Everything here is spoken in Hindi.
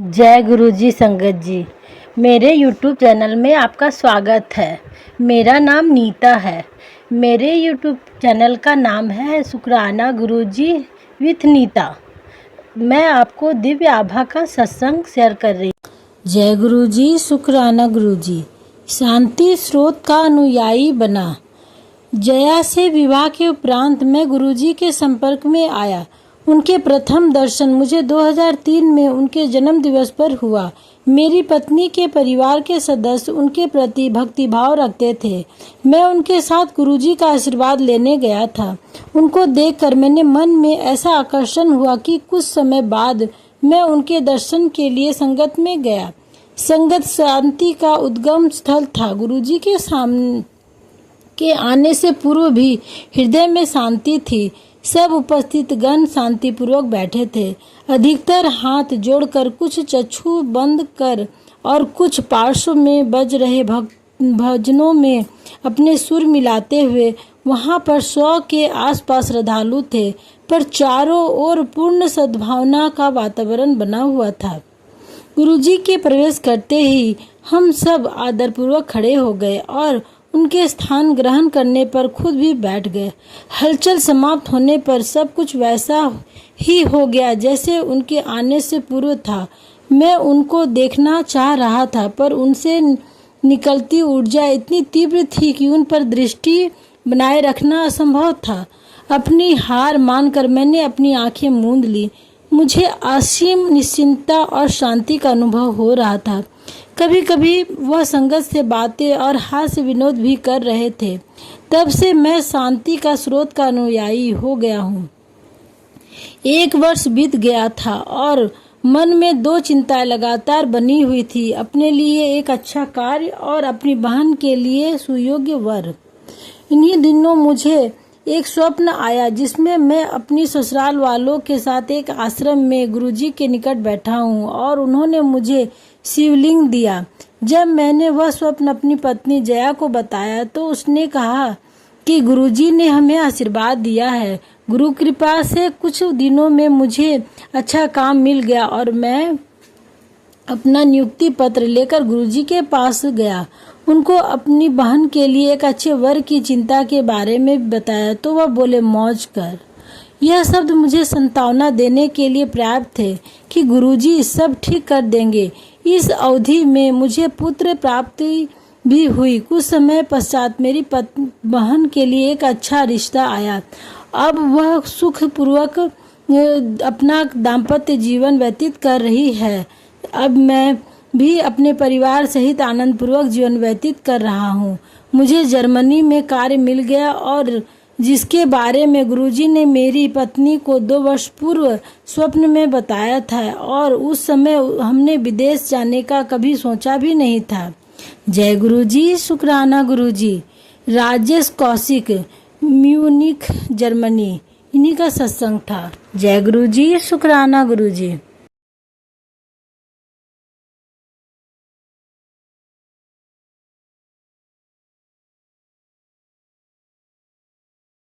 जय गुरु जी संगत जी। मेरे YouTube चैनल में आपका स्वागत है। मेरा नाम नीता है। मेरे YouTube चैनल का नाम है शुक्राना गुरु जी विथ नीता। मैं आपको दिव्य आभा का सत्संग शेयर कर रही हूँ। जय गुरु जी, शुक्राना गुरु जी। शांति स्रोत का अनुयायी बना। जया से विवाह के उपरांत मैं गुरुजी के संपर्क में आया। उनके प्रथम दर्शन मुझे 2003 में उनके जन्म दिवस पर हुआ। मेरी पत्नी के परिवार के सदस्य उनके प्रति भक्तिभाव रखते थे। मैं उनके साथ गुरुजी का आशीर्वाद लेने गया था। उनको देखकर मैंने मन में ऐसा आकर्षण हुआ कि कुछ समय बाद मैं उनके दर्शन के लिए संगत में गया। संगत शांति का उद्गम स्थल था। गुरुजी के सामने के आने से पूर्व भी हृदय में शांति थी। सब उपस्थित गण शांतिपूर्वक बैठे थे। अधिकतर हाथ जोड़कर, कुछ चक्षु बंद कर और कुछ पार्श्व में बज रहे भजनों में अपने सुर मिलाते हुए वहां पर 100 के आसपास श्रद्धालु थे, पर चारों ओर पूर्ण सद्भावना का वातावरण बना हुआ था। गुरुजी के प्रवेश करते ही हम सब आदरपूर्वक खड़े हो गए और उनके स्थान ग्रहण करने पर खुद भी बैठ गए। हलचल समाप्त होने पर सब कुछ वैसा ही हो गया जैसे उनके आने से पूर्व था। मैं उनको देखना चाह रहा था, पर उनसे निकलती ऊर्जा इतनी तीव्र थी कि उन पर दृष्टि बनाए रखना असंभव था। अपनी हार मानकर मैंने अपनी आंखें मूंद ली। मुझे असीम निश्चिंतता और शांति का अनुभव हो रहा था। कभी कभी वह संगत से बातें और हास्य विनोद भी कर रहे थे। तब से मैं शांति का स्रोत का अनुयायी हो गया हूँ। 1 वर्ष बीत गया था और मन में 2 चिंताएं लगातार बनी हुई थी। अपने लिए एक अच्छा कार्य और अपनी बहन के लिए सुयोग्य वर। इन्हीं दिनों मुझे एक स्वप्न आया जिसमें मैं अपनी ससुराल वालों के साथ एक आश्रम में गुरुजी के निकट बैठा हूँ और उन्होंने मुझे शिवलिंग दिया। जब मैंने वह स्वप्न अपनी पत्नी जया को बताया तो उसने कहा कि गुरुजी ने हमें आशीर्वाद दिया है। गुरु कृपा से कुछ दिनों में मुझे अच्छा काम मिल गया और मैं अपना नियुक्ति पत्र लेकर गुरुजी के पास गया। उनको अपनी बहन के लिए एक अच्छे वर की चिंता के बारे में बताया तो वह बोले, मौज कर। यह शब्द मुझे सांत्वना देने के लिए पर्याप्त थे कि गुरुजी सब ठीक कर देंगे। इस अवधि में मुझे पुत्र प्राप्ति भी हुई। कुछ समय पश्चात मेरी बहन के लिए एक अच्छा रिश्ता आया। अब वह सुखपूर्वक अपना दाम्पत्य जीवन व्यतीत कर रही है। अब मैं भी अपने परिवार सहित आनंदपूर्वक जीवन व्यतीत कर रहा हूँ। मुझे जर्मनी में कार्य मिल गया और जिसके बारे में गुरुजी ने मेरी पत्नी को 2 वर्ष पूर्व स्वप्न में बताया था, और उस समय हमने विदेश जाने का कभी सोचा भी नहीं था। जय गुरुजी, शुक्राना गुरुजी। Rajesh Kaushik, Munich, Germany. इन्हीं का सत्संग था। जय गुरुजी, शुक्राना गुरुजी।